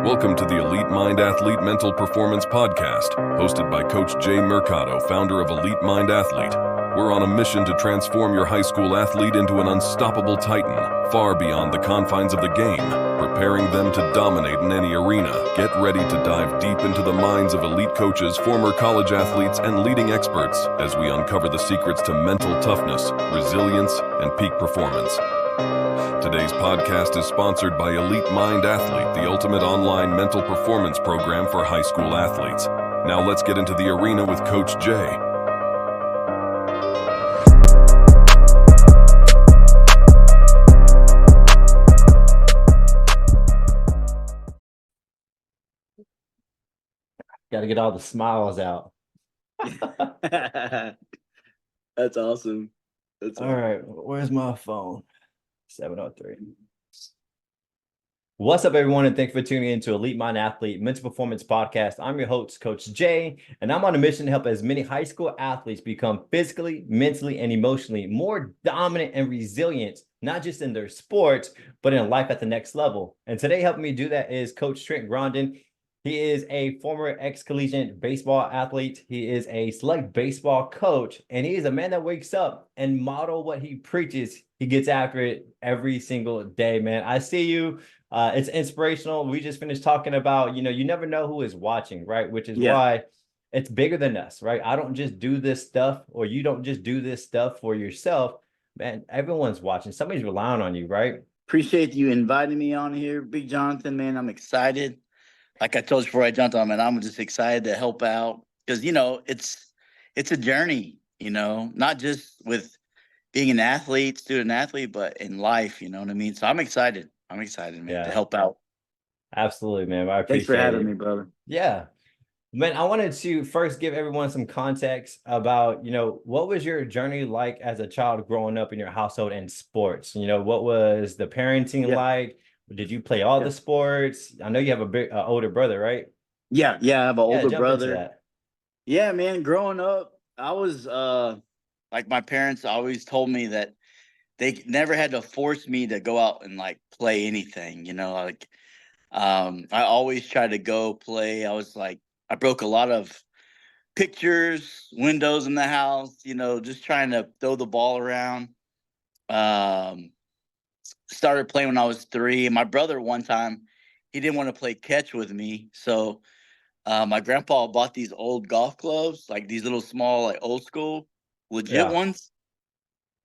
Welcome to the Elite Mind Athlete Mental Performance Podcast, hosted by Coach Jay Mercado, founder of Elite Mind Athlete. We're on a mission to transform your high school athlete into an unstoppable titan, far beyond the confines of the game, preparing them to dominate in any arena. Get ready to dive deep into the minds of elite coaches, former college athletes, and leading experts as we uncover the secrets to mental toughness, resilience, and peak performance. Today's podcast is sponsored by Elite Mind Athlete, the ultimate online mental performance program for high school athletes. Now let's get into the arena with Coach Jay. Got to get all the smiles out. That's awesome. All right, where's my phone? 703. What's up, everyone, and thanks for tuning in to Elite Mind Athlete Mental Performance Podcast. I'm your host, Coach Jay, and I'm on a mission to help as many high school athletes become physically, mentally, and emotionally more dominant and resilient, not just in their sports, but in life at the next level. And today, helping me do that is Coach Trent Grondin. He is a former ex-collegian baseball athlete. He is a select baseball coach, and he is a man that wakes up and model what he preaches. He gets after it every single day, man. I see you. It's inspirational. We just finished talking about, you never know who is watching, right? Which is why it's bigger than us, right? I don't just do this stuff, or you don't just do this stuff for yourself, man. Everyone's watching. Somebody's relying on you, right? Appreciate you inviting me on here, Big Jonathan, man. I'm excited. Like I told you before I jumped on, man, I'm just excited to help out because, it's a journey, not just with being an athlete, student athlete, but in life, you know what I mean? So I'm excited. Man, to help out. Absolutely, man. I appreciate it. Thanks for having me, brother. Yeah. Man, I wanted to first give everyone some context about, what was your journey like as a child growing up in your household in sports? What was the parenting like? Did you play all the sports? I know you have a big older brother, right? Yeah, I have an older jump brother. into that. Yeah, man, growing up, I was like my parents always told me that they never had to force me to go out and like play anything, I always tried to go play. I broke a lot of pictures, windows in the house, just trying to throw the ball around. Started playing when I was 3. My brother one time, he didn't want to play catch with me. So my grandpa bought these old golf clubs, like these little small, like old school, legit ones.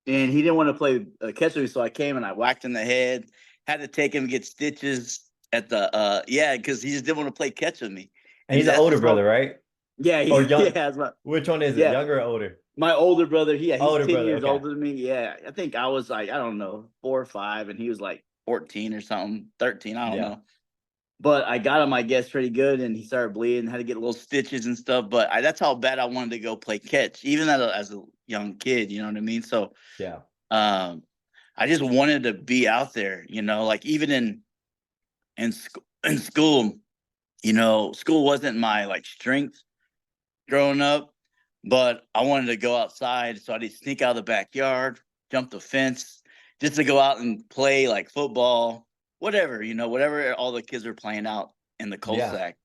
And he didn't want to play catch with me. So I came and I whacked in the head, had to take him get stitches at the, because he just didn't want to play catch with me. And he's an older brother, right? Yeah. Which one is it? Younger or older? My older brother, he's older 10 brother, years older than me. Yeah, I think I was like, I don't know, 4 or 5, and he was like 14 or something, 13, I don't know. But I got him, I guess, pretty good, and he started bleeding, had to get little stitches and stuff. But that's how bad I wanted to go play catch, even as a young kid, you know what I mean? So, I just wanted to be out there, like even in school, school wasn't my like strength growing up. But I wanted to go outside, so I did sneak out of the backyard, jump the fence, just to go out and play like football, whatever, whatever all the kids are playing out in the cul-de-sac.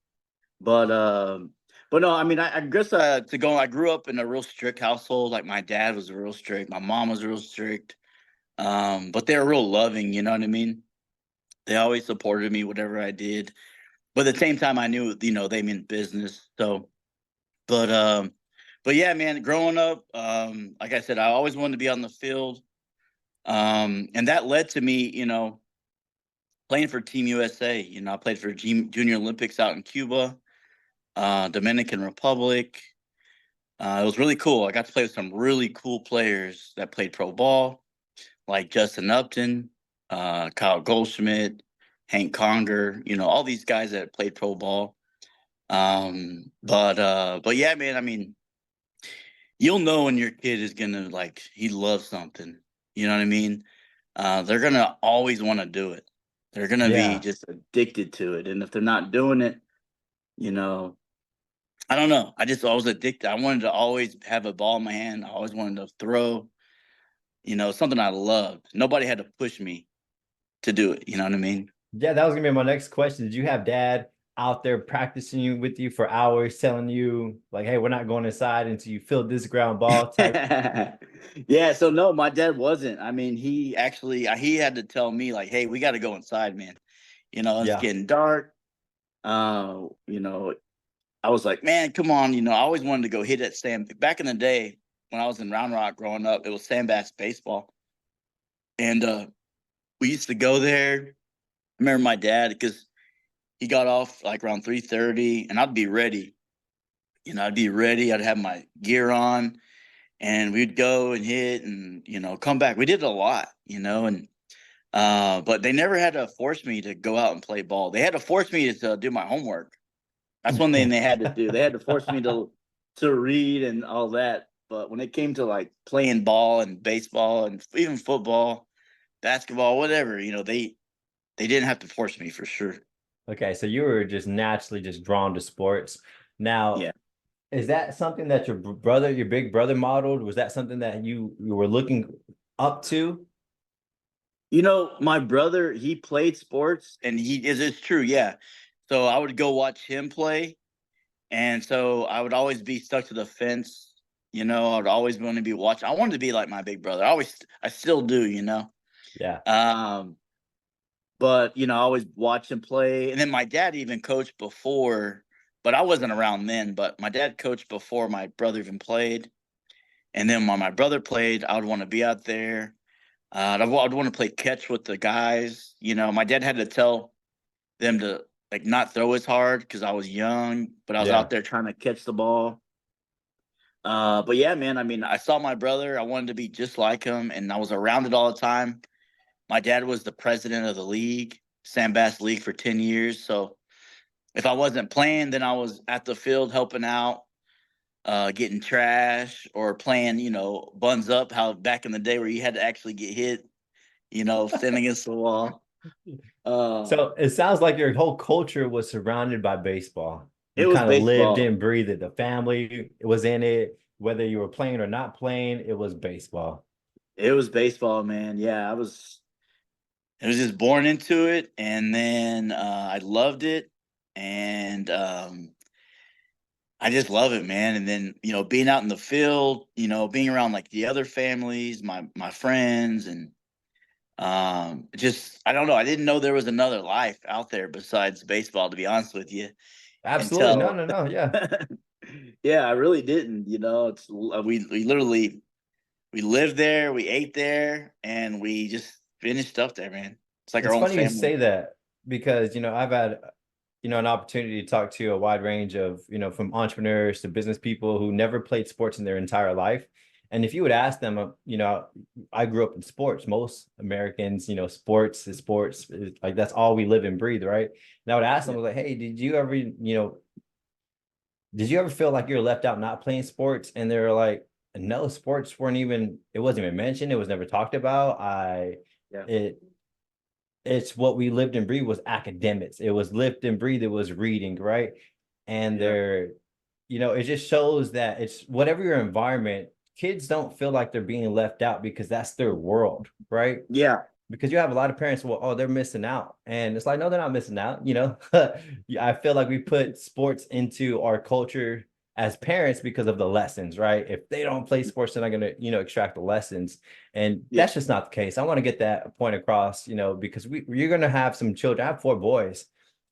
But no, I mean, I guess I grew up in a real strict household. Like my dad was real strict, my mom was real strict, but they were real loving. You know what I mean? They always supported me, whatever I did. But at the same time, I knew, they meant business. So, But yeah, man, growing up, like I said, I always wanted to be on the field. And that led to me, playing for Team USA. I played for Junior Olympics out in Cuba, Dominican Republic. It was really cool. I got to play with some really cool players that played pro ball, like Justin Upton, Kyle Goldschmidt, Hank Conger, all these guys that played pro ball. But yeah, man, I mean, you'll know when your kid is gonna he loves something. You know what I mean? They're gonna always want to do it. They're gonna be just addicted to it. And if they're not doing it, I don't know. I was addicted. I wanted to always have a ball in my hand. I always wanted to throw. Something I loved. Nobody had to push me to do it. You know what I mean? Yeah, that was gonna be my next question. Did you have dad out there practicing you with you for hours, telling you like, "Hey, we're not going inside until you fill this ground ball"? Type. Yeah, so no, my dad wasn't. I mean, he actually he had to tell me like, "Hey, we got to go inside, man. It's Yeah, getting dark." You know, I was like, "Man, come on." I always wanted to go hit at sand. Back in the day when I was in Round Rock growing up, it was sandbats baseball, and we used to go there. I remember my dad because he got off like around 3:30, and I'd be ready. I'd be ready. I'd have my gear on, and we'd go and hit and come back. We did a lot, and but they never had to force me to go out and play ball. They had to force me to do my homework. That's one thing they had to do. They had to force me to read and all that. But when it came to like playing ball and baseball and even football, basketball, whatever, they didn't have to force me for sure. okay, so you were just naturally just drawn to sports. Now, Yeah. is that something that your big brother modeled? Was that something that you were looking up to? My brother, he played sports and it's true, yeah. So I would go watch him play. And so I would always be stuck to the fence. I would always want to be watching. I wanted to be like my big brother. I still do. Yeah. Um, but I always watch him play. And then my dad even coached before, but I wasn't around then. But my dad coached before my brother even played. And then when my brother played, I would want to be out there. I'd want to play catch with the guys. My dad had to tell them to like not throw as hard because I was young, but I was Yeah. out there trying to catch the ball. But yeah, man, I mean, I saw my brother. I wanted to be just like him, and I was around it all the time. My dad was the president of the league, Sam Bass League, for 10 years. So if I wasn't playing, then I was at the field helping out, getting trash or playing, buns up, how back in the day where you had to actually get hit, standing against the wall. So it sounds like your whole culture was surrounded by baseball. It You was kind of lived baseball. and breathed it. The family was in it, whether you were playing or not playing, it was baseball. It was baseball, man. Yeah, I was just born into it, and then I loved it, and I just love it, man. And then being out in the field, being around like the other families, my friends, and just I don't know. I didn't know there was another life out there besides baseball, to be honest with you, Absolutely. No, until no, no. Yeah. yeah, I really didn't. It's we literally we lived there, we ate there, and we just finished up there, man. It's like our It's own funny you family. say that because, I've had, an opportunity to talk to a wide range of, from entrepreneurs to business people who never played sports in their entire life. And if you would ask them, I grew up in sports. Most Americans, sports is sports. Like that's all we live and breathe, right? And I would ask them, I was like, hey, did you ever feel like you're left out not playing sports? And they're like, no, sports weren't even, it wasn't even mentioned. It was never talked about. Yeah, It, it's what we lived and breathed was academics. It was lived and breathed. It was reading, right? And yeah, it just shows that it's whatever your environment, kids don't feel like they're being left out because that's their world, right? yeah, Because you have a lot of parents, well, oh, they're missing out. And it's like, no, they're not missing out. I feel like we put sports into our culture as parents because of the lessons, right? If they don't play sports, they're not going to, extract the lessons. And yeah, that's just not the case. I want to get that point across, because you're going to have some children. I have 4 boys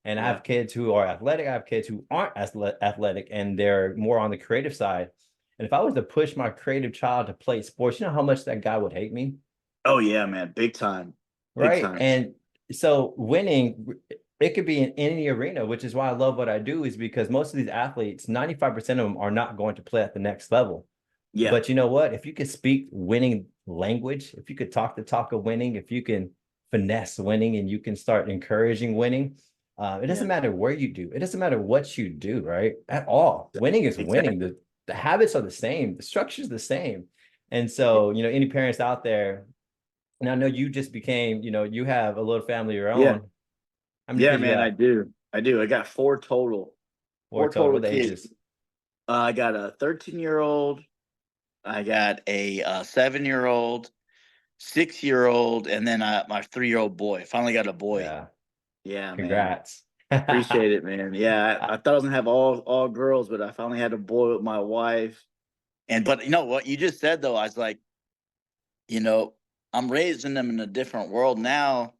and I yeah. have kids who are athletic. I have kids who aren't as athletic and they're more on the creative side. And if I was to push my creative child to play sports, you know how much that guy would hate me? Oh yeah, man, big time, big Right. time. And so winning, it could be in any arena, which is why I love what I do, is because most of these athletes, 95% of them are not going to play at the next level. Yeah, But you know what? If you could speak winning language, if you could talk the talk of winning, if you can finesse winning and you can start encouraging winning, it yeah, doesn't matter where you do. It doesn't matter what you do, right? At all. Winning is winning. exactly. The habits are the same. The structure is the same. And Yeah, so, any parents out there, and I know you just became, you have a little family of your yeah, own. How many yeah, kids you man. I got? do, I do. I got four total, Four four total. total What kids. ages? I got a 13-year-old. I got a 7-year-old, 6-year-old, and then my 3-year-old boy. Finally got a boy. Yeah. Yeah, man. Congrats. Appreciate it, man. Yeah, I thought I was gonna have all girls, but I finally had a boy with my wife. But you know what you just said though, I was like, you know, I'm raising them in a different world now,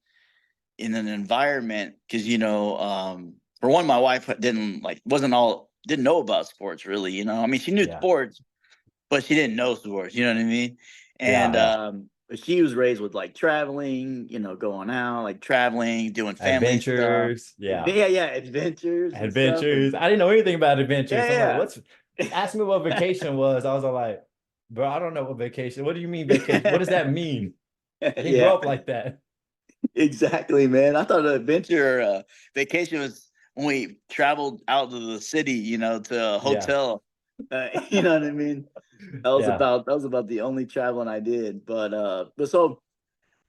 in an environment, because for one, my wife didn't know about sports really. I mean, she knew Yeah. sports, but she didn't know sports. You know what I mean? Yeah. And Yeah. she was raised with like traveling, going out, like traveling, doing family stuff. Adventures. Yeah. Yeah, adventures and stuff. Adventures. And I didn't know anything about adventures. I'm like, yeah, what's ask me what vacation was. I was all like, bro, I don't know what vacation. What do you mean vacation? What does that mean? I didn't grow yeah, up like that. exactly, man. I thought an adventure vacation was when we traveled out of the city, to a Yeah. hotel. You know what I mean? Yeah. That was about the only traveling I did. But so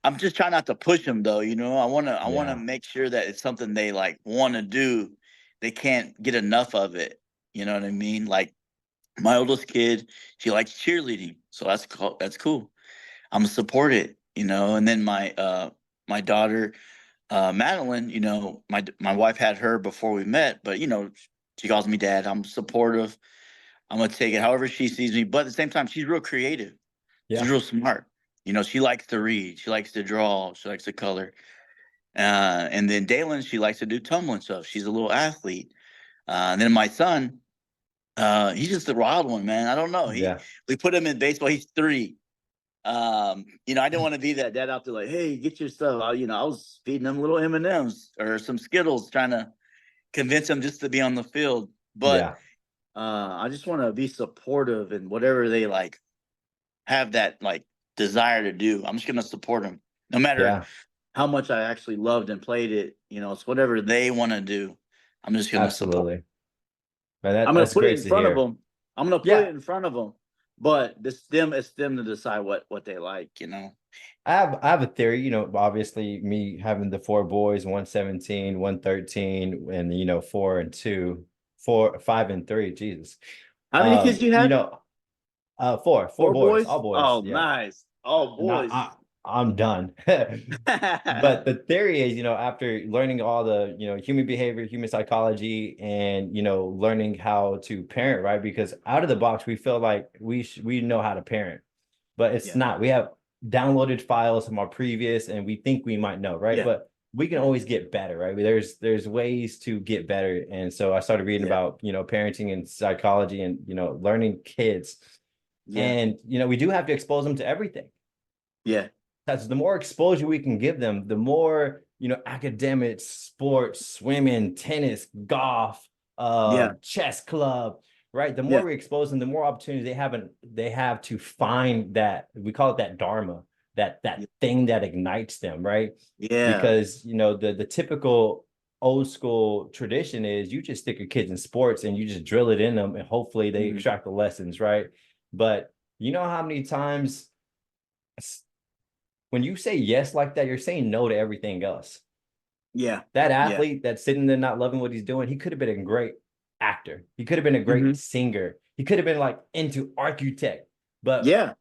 I'm just trying not to push them though. I wanna Yeah. make sure that it's something they like want to do. They can't get enough of it. You know what I mean? Like my oldest kid, she likes cheerleading, so that's cool. I'm gonna support it. And then my daughter, Madeline, my wife had her before we met, but she calls me dad. I'm supportive. I'm gonna take it however she sees me, but at the same time, she's real creative. She's Yeah. real smart. She likes to read. She likes to draw. She likes to color. And then Dalen, she likes to do tumbling stuff. She's a little athlete. And then my son, he's just a wild one, man. I don't know. Yeah. We put him in baseball. He's 3. I didn't want to be that dad out there like, hey, get your stuff. I was feeding them little M&Ms or some Skittles, trying to convince them just to be on the field. But Yeah. I just want to be supportive in whatever they like have that like desire to do. I'm just gonna support them, no matter Yeah. how much I actually loved and played it. It's whatever they want to do. I'm just gonna support. Absolutely. Man, I'm gonna that's put it great in to front of hear. them. I'm gonna put it Yeah. in front of them. But it's them to decide what they like. I have a theory, obviously me having the 4 boys, 117, 113, and 4 and 2, 5 and 3. Jesus. How many kids you You had? know, four 4 boys, boys? all boys. Oh, Yeah. nice. All And boys. I'm done. But the theory is, after learning all the, human behavior, human psychology, and, learning how to parent, right? Because out of the box, we feel like we know how to parent, but it's Yeah. not. We have downloaded files from our previous, and we think we might know, right? Yeah. But we can always get better, right? There's ways to get better. And so I started reading Yeah. about, parenting and psychology and, learning kids. Yeah. And, we do have to expose them to everything. Yeah. That's the more exposure we can give them, the more, academics, sports, swimming, tennis, golf, Yeah. chess club, right? The more Yeah. we expose them, the more opportunities they have to find that, we call it that dharma, that thing that ignites them, right? Yeah. Because, the typical old school tradition is you just stick your kids in sports and you just drill it in them and hopefully they extract the lessons, right? But you know how many times when you say yes like that, you're saying no to everything else. Yeah. That Yeah. athlete that's sitting there not loving what he's doing, he could have been a great actor. He could have been a great singer. He could have been like into architect. But Yeah.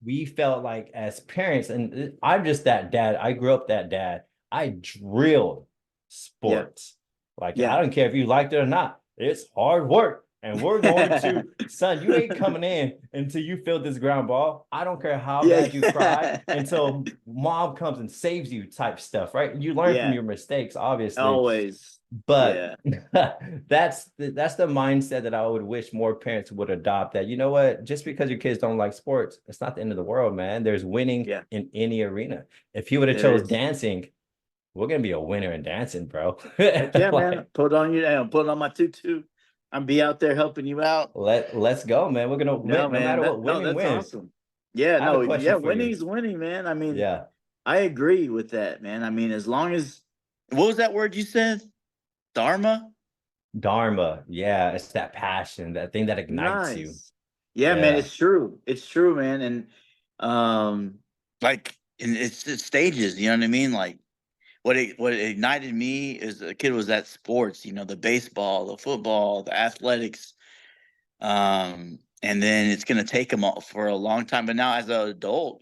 we felt like as parents, and I'm just that dad. I grew up that dad. I drilled sports. Like, I Yeah. don't care if you liked it or not. It's hard work. And we're going to, son, you ain't coming in until you feel this ground ball. I don't care how Yeah. bad you cry until mom comes and saves you type stuff, right? You learn from Yeah. your mistakes, obviously. Always. But Yeah. that's the mindset that I would wish more parents would adopt, that, you know what, just because your kids don't like sports, it's not the end of the world, man. There's winning Yeah. in any arena. If he would have There chose is. dancing, we're gonna be a winner in dancing, bro. Heck yeah, Like, man. Put on your put on my tutu. I'm be out there helping you out. let's go, man. We're gonna win, No, no man. matter what. Winning That's wins. awesome. Yeah, I have a no, yeah, question for you. winning's winning, man. I mean, Yeah. I agree with that, man. I mean, as long as what was that word you said? Dharma? Dharma. Yeah, it's that passion, that thing that ignites you. Nice. Yeah, man, Yeah. it's true. It's true, man. And like it's stages, you know what I mean? Like what ignited me as a kid was that sports, the baseball, the football, the athletics. And then it's gonna take them for a long time. But now as an adult,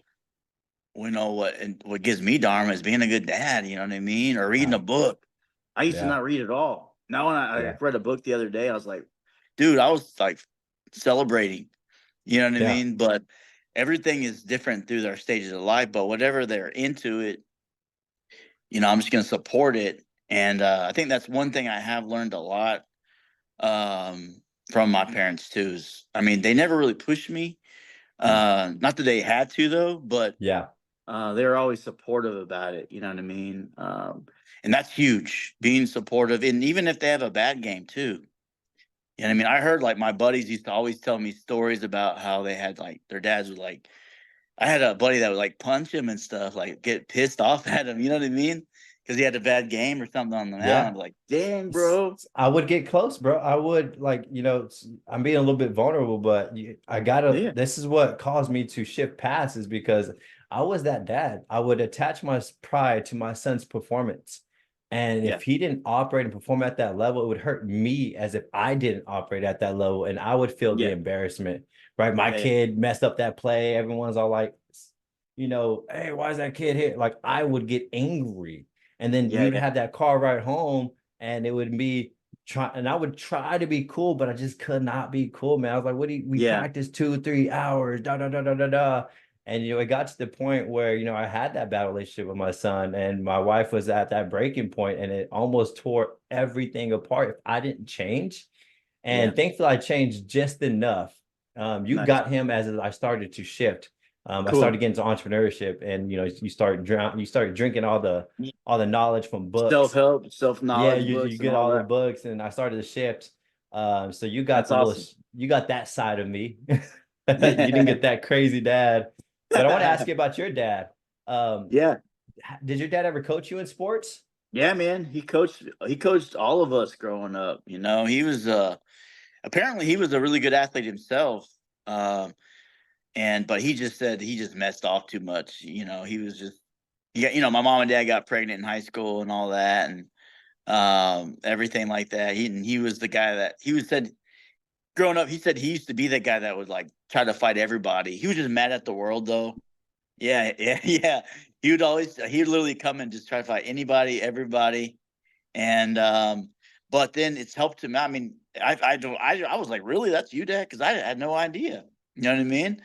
we know what gives me dharma is being a good dad, you know what I mean? Or reading a book. I used to Yeah. not read at all. Now when I Yeah. read a book the other day, I was like, dude, I was like celebrating. You know what I Yeah. mean? But everything is different through their stages of life. But whatever they're into it, I'm just going to support it. And I think that's one thing I have learned a lot from my parents too. Is, I mean, they never really pushed me. Not that they had to though, but Yeah. they're always supportive about it. You know what I mean? And that's huge, being supportive. And even if they have a bad game too. You know what I mean? I heard like my buddies used to always tell me stories about how they had like their dads would like, I had a buddy that would like punch him and stuff, like get pissed off at him. You know what I mean? Because he had a bad game or something on the mound. Yeah. I'm like, dang, bro. I would get close, bro. I would like, I'm being a little bit vulnerable, but I gotta, Yeah. this is what caused me to shift past is because I was that dad. I would attach my pride to my son's performance. And Yeah. if he didn't operate and perform at that level, it would hurt me as if I didn't operate at that level and I would feel the Yeah. embarrassment, right? My Yeah. kid messed up that play. Everyone's all like, hey, why is that kid here? Like I would get angry. And then we Yeah. would Yeah. have that car ride home and it would be and I would try to be cool, but I just could not be cool, man. I was like, we Yeah. practiced 2-3 hours, da da da da da da. And it got to the point where I had that bad relationship with my son, and my wife was at that breaking point, and it almost tore everything apart if I didn't change. Yeah. And thankfully, I changed just enough. You Nice. got him as I started to shift. I started Cool. getting into entrepreneurship, and you start drinking all the knowledge from books. Self-help, Yeah, self-knowledge you books and get all all the that. books, and I started to shift. So That's awesome. you got that side of me. You didn't get that crazy dad. But I want to ask you about your dad. Um, Yeah. did your dad ever coach you in sports? Yeah, man. He coached all of us growing up. He was apparently he was a really good athlete himself. But he just said he just messed off too much. He was just my mom and dad got pregnant in high school and all that and everything like that. He was the guy that said growing up, he said he used to be that guy that would like try to fight everybody. He was just mad at the world though. Yeah, yeah, yeah. He would literally come and just try to fight anybody, everybody. And but then it's helped him. I mean, I was like, really, that's you, Dad? Because I had no idea. You know what I mean?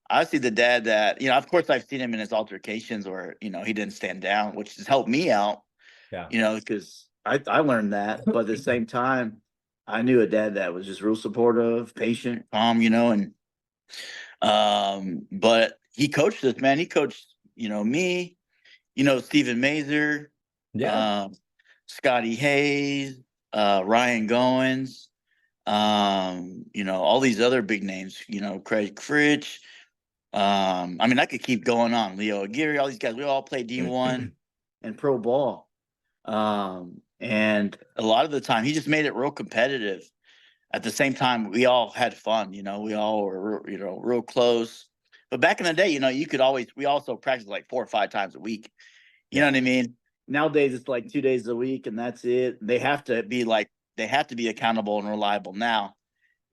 I see the dad that, of course I've seen him in his altercations where, he didn't stand down, which has helped me out, Yeah. because I learned that. But at the same time, I knew a dad that was just real supportive, patient, calm, but he coached us, man. He coached, me, Stephen Mazer, Yeah. Scotty Hayes, Ryan Goins, all these other big names, Craig Fritch. I mean, I could keep going on. Leo Aguirre, all these guys, we all play D1 and pro ball. And a lot of the time, he just made it real competitive. At the same time, we all had fun. We all were, real close. But back in the day, we also practiced like 4 or 5 times a week. You know what I mean? Nowadays, it's like 2 days a week, and that's it. They have to be accountable and reliable now.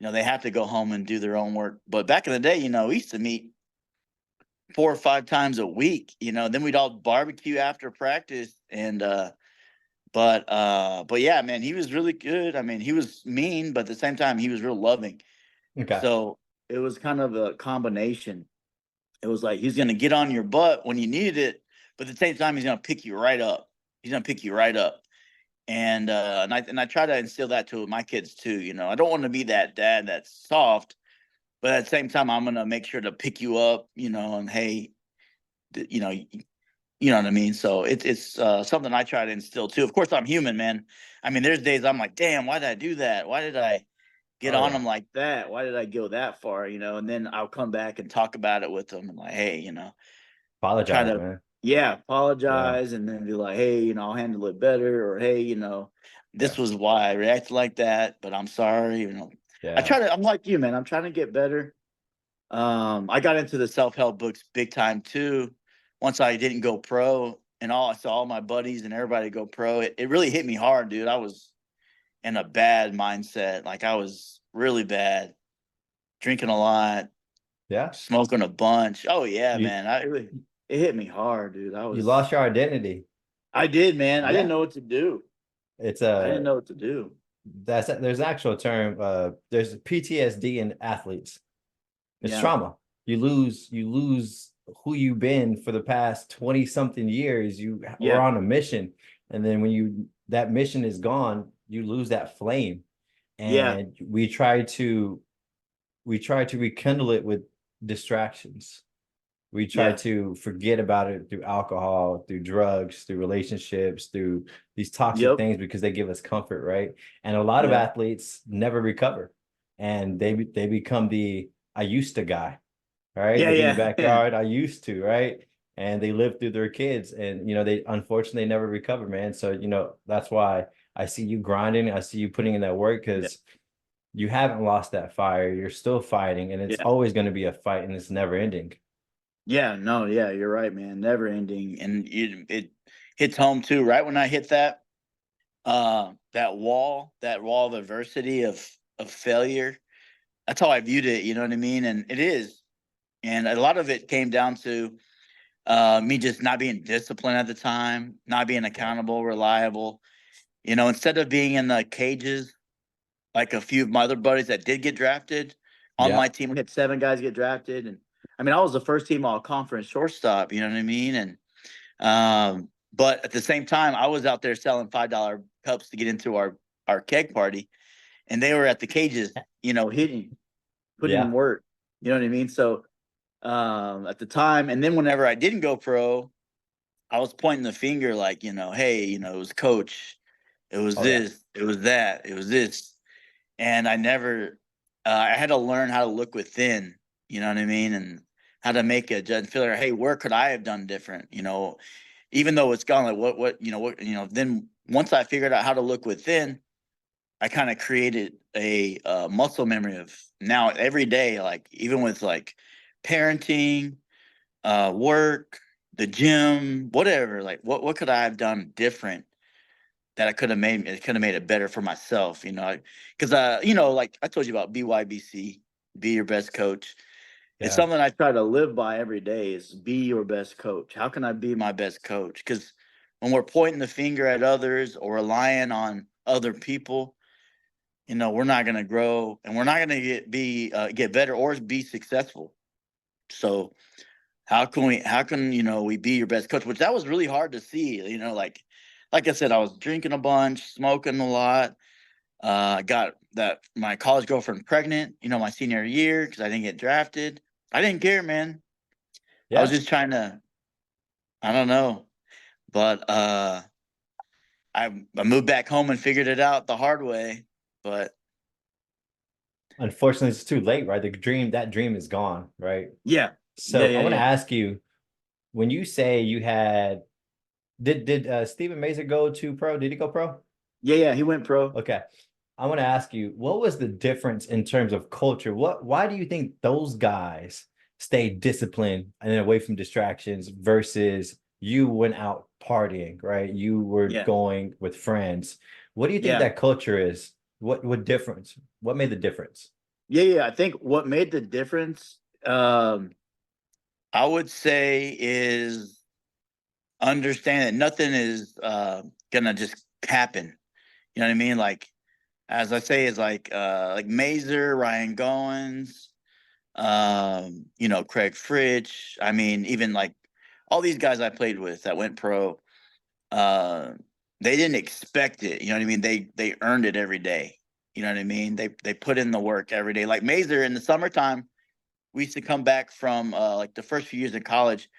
They have to go home and do their own work. But back in the day, we used to meet 4 or 5 times a week. Then we'd all barbecue after practice, and but yeah, man, he was really good. I mean, he was mean, but at the same time, he was real loving. Okay. So it was kind of a combination. It was like he's gonna get on your butt when you needed it, but at the same time, he's gonna pick you right up. He's gonna pick you right up. And I try to instill that to my kids too. I don't want to be that dad that's soft, but at the same time, I'm gonna make sure to pick you up. And hey, you know, you know what I mean. So it's something I try to instill too. Of course, I'm human, man. I mean, there's days I'm like, damn, why did I do that? Why did I get on them like that? Why did I go that far? And then I'll come back and talk about it with them and like, hey, Apologize, man. apologize, and then be like, hey, I'll handle it better, or hey, this was why I reacted like that, but I'm sorry. Yeah. I'm like you, man. I'm trying to get better. I got into the self-help books big time too. Once I didn't go pro and I saw all my buddies and everybody go pro, it really hit me hard, dude. I was in a bad mindset. Like I was really bad, drinking a lot, Yeah. smoking a bunch. Oh yeah, You, man. It hit me hard, dude. you lost your identity. I did, man. I Yeah. didn't know what to do. It's I didn't know what to do. there's an actual term. There's PTSD in athletes. It's Yeah. trauma. You lose who you've been for the past 20 something years. You were on a mission, and then when that mission is gone, you lose that flame. And we try to rekindle it with distractions. We try to forget about it through alcohol, through drugs, through relationships, through these toxic things, because they give us comfort, right? And a lot of athletes never recover, and they become the I used to guy, right? Like in the backyard, I used to, right? And they live through their kids, and they unfortunately never recover, man. So that's why I see you grinding. I see you putting in that work, because you haven't lost that fire. You're still fighting, and it's always going to be a fight, and it's never ending. Yeah, no, yeah, you're right, man. Never ending. And it hits home too, right? When I hit that wall of adversity, of failure, that's how I viewed it, you know what I mean? And it is. And a lot of it came down to me just not being disciplined at the time, not being accountable, reliable. Instead of being in the cages, like a few of my other buddies that did get drafted on my team, we had 7 guys get drafted. And I mean, I was the first team all conference shortstop, you know what I mean? And but at the same time, I was out there selling $5 cups to get into our keg party, and they were at the cages, hitting, putting in work, you know what I mean? So at the time, and then whenever I didn't go pro, I was pointing the finger like, hey, it was coach, it was this, it was that, it was this. And I never, I had to learn how to look within, you know what I mean? And how to make a judge feel like, hey, where could I have done different? Even though it's gone, like then once I figured out how to look within, I kind of created a muscle memory of now every day, like even with like parenting, work, the gym, whatever, like what could I have done different that could have made it better for myself, because like I told you about BYBC, be your best coach. It's something I try to live by every day, is be your best coach. How can I be my best coach? Because when we're pointing the finger at others or relying on other people, we're not going to grow, and we're not going to get better or be successful. So how can we be your best coach? Which that was really hard to see, like I said, I was drinking a bunch, smoking a lot. I got my college girlfriend pregnant, my senior year, because I didn't get drafted. I didn't care, man. I was just trying to, I don't know. But I moved back home and figured it out the hard way. But unfortunately, it's too late, right? That dream is gone, right? Yeah. So I want to ask you, when you say you had, did Stephen Mazer go to pro? Did he go pro? Yeah, he went pro. Okay. I want to ask you, what was the difference in terms of culture? Why do you think those guys stayed disciplined and away from distractions versus you went out partying, right? You were going with friends. What do you think that culture is? What difference? What made the difference? Yeah. I think what made the difference, I would say, is understand that nothing is gonna just happen. You know what I mean? Like, as I say, is like Mazer, Ryan Goins, Craig Fritch. I mean, even like all these guys I played with that went pro, they didn't expect it. You know what I mean? They earned it every day. You know what I mean? They put in the work every day. Like Mazer, in the summertime, we used to come back from like the first few years in college.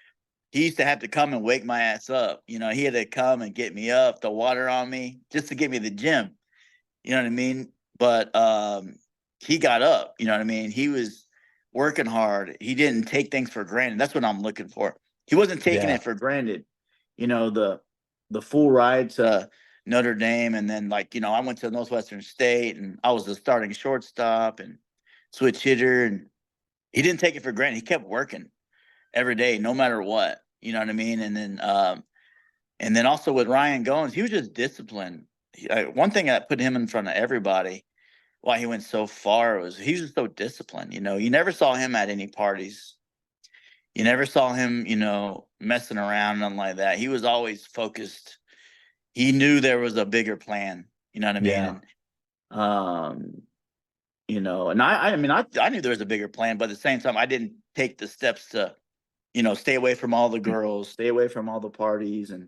He used to have to come and wake my ass up. He had to come and get me up, the water on me, just to get me to the gym. You know what I mean? But he got up. You know what I mean? He was working hard. He didn't take things for granted. That's what I'm looking for. He wasn't taking it for granted. The full ride to Notre Dame, and then I went to Northwestern State, and I was the starting shortstop and switch hitter, and he didn't take it for granted. He kept working every day, no matter what. You know what I mean? And then also with Ryan Goins, he was just disciplined. One thing that put him in front of everybody, why he went so far, was he was just so disciplined. You never saw him at any parties. You never saw him, messing around, nothing like that. He was always focused. he knew there was a bigger plan. You know what I mean? Yeah. And you know, and I mean, I knew there was a bigger plan, but at the same time, I didn't take the steps to, you know, stay away from all the girls, stay away from all the parties, and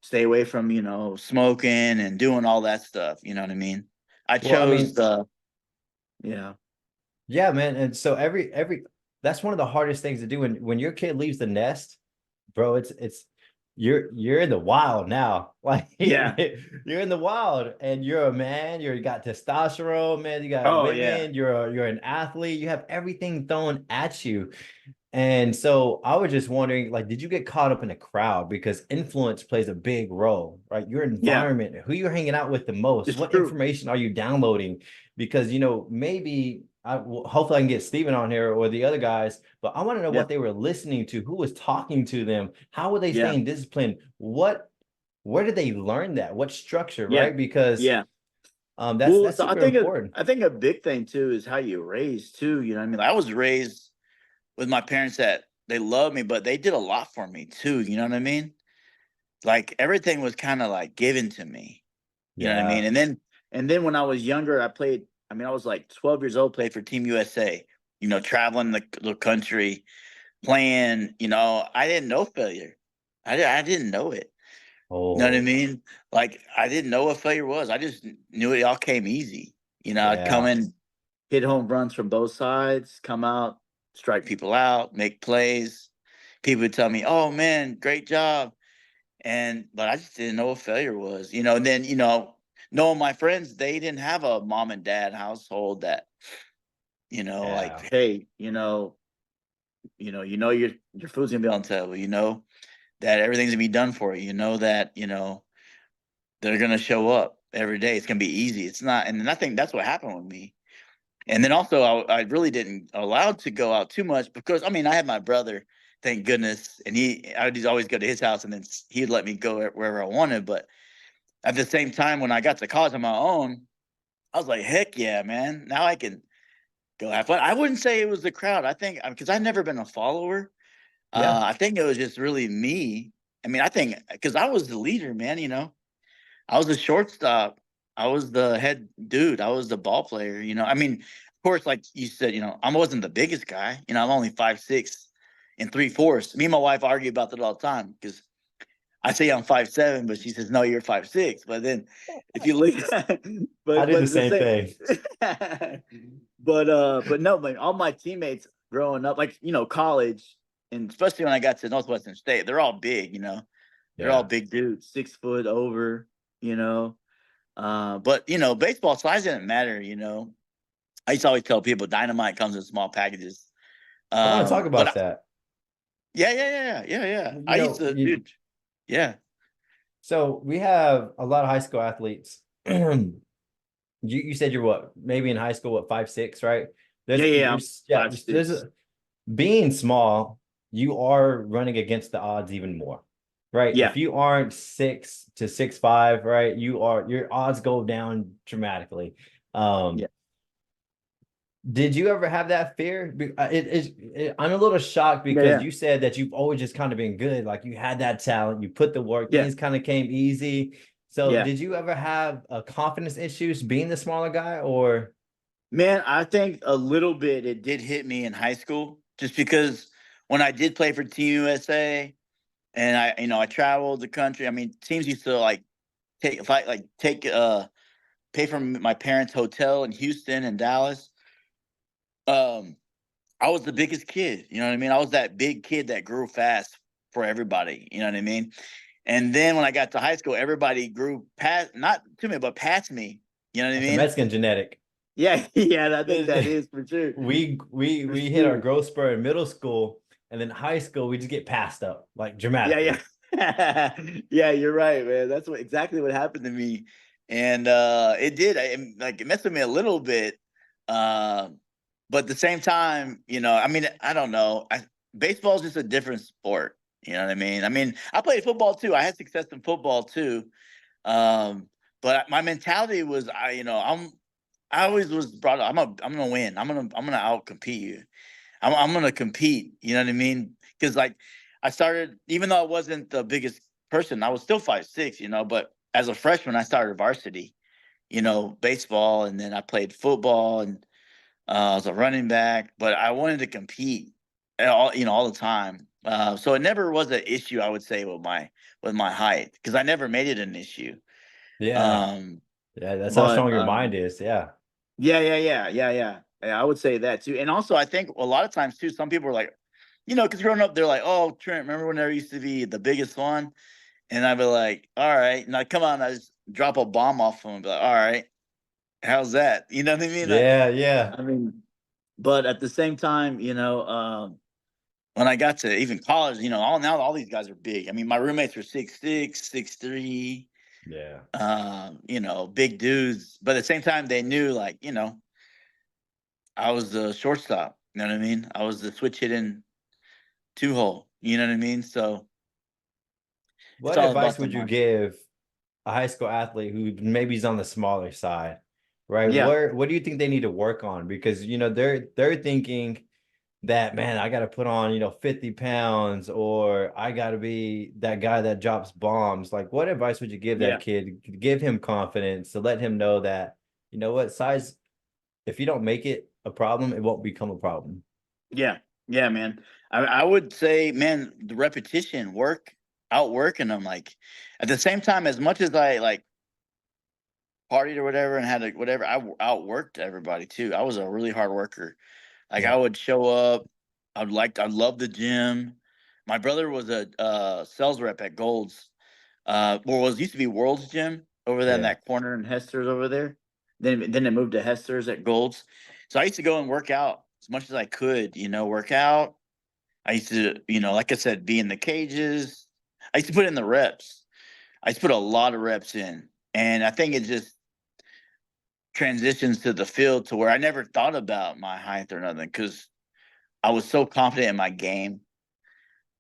stay away from, you know, smoking and doing all that stuff. You know what I mean? I Well, I chose mean, the, yeah, yeah, man. And so every that's one of the hardest things to do when your kid leaves the nest, bro. It's you're in the wild now. Like yeah, you're in the wild and you're a man, you got testosterone, man, you got oh yeah, women, you're an athlete, you have everything thrown at you. And so I was just wondering, like, did you get caught up in a crowd? Because influence plays a big role, right? Your yeah, environment, who you're hanging out with the most, it's what true. information are you downloading? Because, maybe hopefully I can get Steven on here or the other guys, but I want to know Yeah, what they were listening to, who was talking to them, how were they yeah, staying disciplined? Where did they learn that? What structure, yeah, right? Because yeah. that's Well, that's super important. I think a big thing too is how you raise too. You know what I mean? I was raised with my parents that they love me, but they did a lot for me too. You know what I mean? Like everything was kind of like given to me. You know what I mean? Yeah. And then when I was younger, I played. I mean, I was like 12 years old, played for Team USA. You know, traveling the country, playing. You know, I didn't know failure. I didn't know it. You know what I Oh, mean? Like I didn't know what failure was. I just knew it all came easy. You know, I'd come yeah. in, hit home runs from both sides, come out, strike people out, make plays. People would tell me, "Oh man, great job." But I just didn't know what failure was. You know, and then, you know, knowing my friends, they didn't have a mom and dad household that, you know, like, Yeah. hey, your food's gonna be on the table, you know, that everything's gonna be done for you, you know that, you know, they're gonna show up every day. It's gonna be easy. It's not, and I think that's what happened with me. And then also, I really didn't allowed to go out too much because I mean, I had my brother, thank goodness, and I'd just always go to his house, and then he'd let me go wherever I wanted. But at the same time, when I got to college on my own, I was like, heck yeah, man! Now I can go have fun. I wouldn't say it was the crowd. I think because I've never been a follower. Yeah. I think it was just really me. I mean, I think because I was the leader, man. You know, I was the shortstop. I was the head dude. I was the ball player. You know, I mean, of course, like you said, you know, I wasn't the biggest guy. You know, I'm only 5'6" and 3/4. Me and my wife argue about that all the time because I say I'm 5'7", but she says no, you're 5'6". But then if you look, I did the but the same same, thing. but no, like all my teammates growing up, like you know, college, and especially when I got to Northwestern State, they're all big. You know, they're all Yeah. big dudes, 6 foot over. You know, but you know, baseball size didn't matter. You know, I used to always tell people dynamite comes in small packages. I want to talk But about that. yeah. You I used know, to, you, dude. Yeah, so we have a lot of high school athletes. You said you're what, maybe in high school, what, 5'6", right? I'm There's yeah, five there's six. being small, you are running against the odds even more, right? Yeah, If you aren't 6 to 6'5", right, your odds go down dramatically. yeah, Um, Did you ever have that fear? I'm a little shocked because yeah, you said that you've always just kind of been good. Like you had that talent, you put the work, yeah, things kind of came easy. So yeah. did you ever have confidence issues being the smaller guy or? Man, I think a little bit it did hit me in high school just because when I did play for Team USA and I traveled the country. I mean, teams used to like take if I like take pay for my parents' hotel in Houston and Dallas. Um, I was the biggest kid. You know what I mean? I was that big kid that grew fast for everybody. You know what I mean? And then when I got to high school, everybody grew past, not to me, but past me. You know what I That's a mean? Mexican genetic. Yeah, yeah, I think that is for sure. For We hit our sure. growth spur in middle school, and then high school we just get passed up like Yeah, dramatically. yeah. Yeah, you're right, man. That's exactly what happened to me. And it did. It messed with me a little bit. Uh, but at the same time, you know, I mean, I don't know. Baseball is just a different sport. You know what I mean? I mean, I played football too. I had success in football too. But my mentality was, I always was brought up. I'm gonna win. I'm gonna out compete you. I'm gonna compete. You know what I mean? Because like I started, even though I wasn't the biggest person, I was still 5'6". You know, but as a freshman, I started varsity, baseball, and then I played football, and I was a running back, but I wanted to compete all the time. So it never was an issue, I would say, with my height, because I never made it an issue. Yeah. Um, Yeah. That's how but strong your mind is. Yeah. yeah. I would say that too. And also, I think a lot of times too, some people are like, because growing up, they're like, "Oh, Trent, remember when there used to be the biggest one?" And I'd be like, "All right," and I come on, I just drop a bomb off them and be like, "All right, how's that?" You know what I mean? Yeah. Yeah. I mean, but at the same time, when I got to even college, all these guys are big. I mean, my roommates were 6'6", 6'3", Yeah. big dudes. But at the same time, they knew, like, I was the shortstop. You know what I mean? I was the switch hitting 2-hole. You know what I mean? So it's What all advice about the would you mind. give a high school athlete who maybe is on the smaller side, right? Yeah, What do you think they need to work on? Because they're thinking that, man, I got to put on 50 pounds, or I got to be that guy that drops bombs. Like, what advice would you give that yeah, kid? Give him confidence to let him know that, size, if you don't make it a problem, it won't become a problem. yeah, man. I would say, man, the repetition, outworking them. Like, at the same time, as much as I like partied or whatever and had whatever, I outworked everybody too. I was a really hard worker. Like, Yeah. I would show up. I love the gym. My brother was a sales rep at Gold's. Used to be World's Gym over there in Yeah. that corner in Hester's over there. Then it moved to Hester's at Gold's. So I used to go and work out as much as I could, work out. I used to, like I said, be in the cages. I used to put in the reps. I used to put a lot of reps in. And I think it just transitions to the field to where I never thought about my height or nothing, because I was so confident in my game,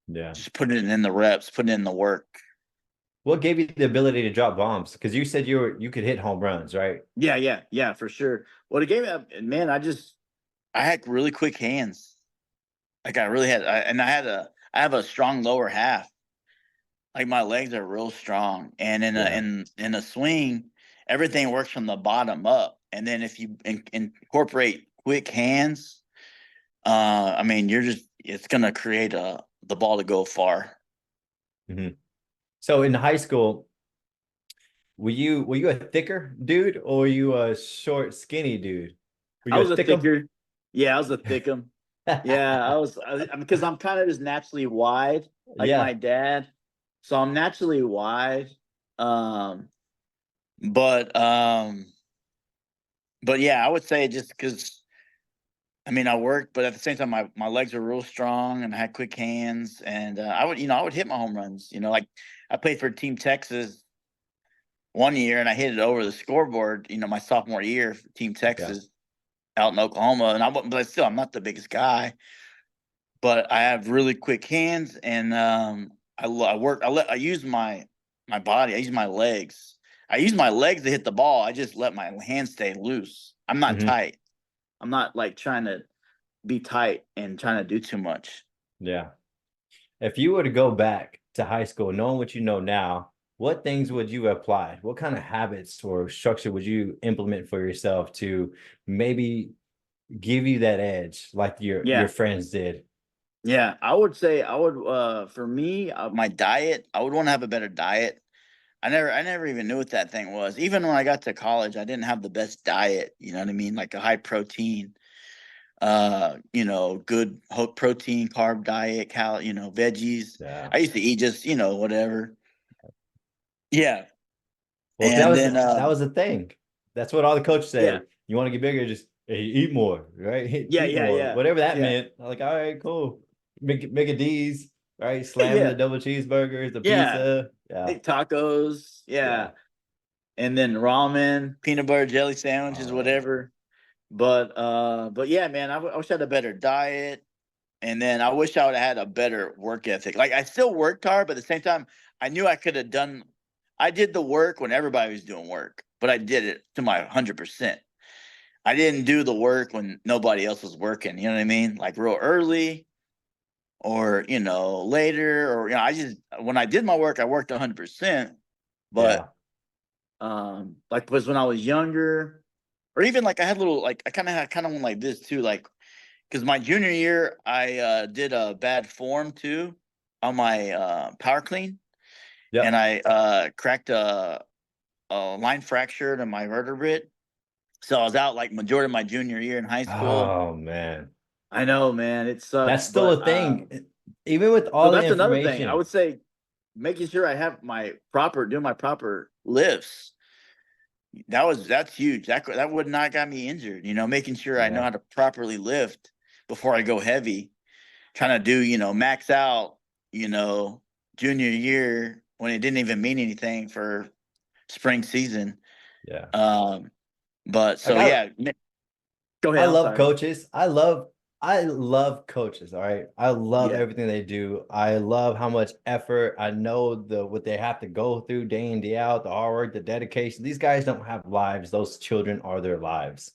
Yeah. just putting it in the reps, putting in the work. What gave you the ability to drop bombs? Because you said you could hit home runs, right? Yeah, for sure. Well, the game, man, I had really quick hands. Like, I really had, I have a strong lower half. Like, my legs are real strong, and Yeah. in a swing, everything works from the bottom up. And then if you incorporate quick hands, I mean, it's gonna create the ball to go far. Mm-hmm. So in high school, were you a thicker dude, or were you a short, skinny dude? Were I you a was a thickum? thicker. Yeah, I was a thickum. Yeah, because I'm kind of just naturally wide, like my Yeah. dad. So I'm naturally wide. Um, but um, but yeah, I would say, just because, I mean, I worked, but at the same time, my legs were real strong, and I had quick hands, and I would hit my home runs. Like, I played for Team Texas one year, and I hit it over the scoreboard. My sophomore year for Team Yeah. Texas out in Oklahoma, and but still, I'm not the biggest guy, but I have really quick hands, and I use my body. I use my legs. I use my legs to hit the ball. I just let my hands stay loose. I'm not Hmm. tight. I'm not like trying to be tight and trying to do too much. Yeah. If you were to go back to high school, knowing what you know now, what things would you apply? What kind of habits or structure would you implement for yourself to maybe give you that edge like your Yeah. friends did? Yeah. I would say, for me, my diet, I would want to have a better diet. I never even knew what that thing was. Even when I got to college, I didn't have the best diet. You know what I mean? Like a high protein, good protein, carb diet, veggies. Yeah. I used to eat just, whatever. Yeah. Well, if that And was then, that was the thing. That's what all the coaches yeah, say. You want to get bigger, just hey, eat more, right? yeah, Eat yeah, more, yeah, whatever that yeah, meant. I'm like, all right, cool. Make a D's, right? Slamming the yeah, double cheeseburgers, the yeah. pizza. Yeah, Hey, tacos. yeah. Yeah. And then ramen, peanut butter jelly sandwiches, Oh, whatever. But yeah, man, I wish I had a better diet. And then I wish I would have had a better work ethic. Like, I still worked hard, but at the same time, I knew I did the work when everybody was doing work, but I did it to my 100%. I didn't do the work when nobody else was working. You know what I mean? Like, real early, or, later, or, I just, when I did my work, I worked 100%, but yeah. Like, because when I was younger, or even like I had little, like I kind of went like this too, like, because my junior year I did a bad form too on my power clean, and Yep. I cracked a line fracture to my vertebrae. So I was out like majority of my junior year in high school. Oh man, I know, man, it that's sucks, still but a thing. Even with so all the that's another thing. I information. would say making sure I have doing my proper lifts. That's huge. That would not got me injured. Making sure I know Yeah. how to properly lift before I go heavy. Trying to do, max out, you know, junior year when it didn't even mean anything for spring season. Yeah. Um, but Like so yeah, go I ahead. I'm love sorry. coaches. I love coaches. All right. I love Yeah. everything they do. I love how much effort. I know what they have to go through day in, day out, the hard work, the dedication. These guys don't have lives. Those children are their lives.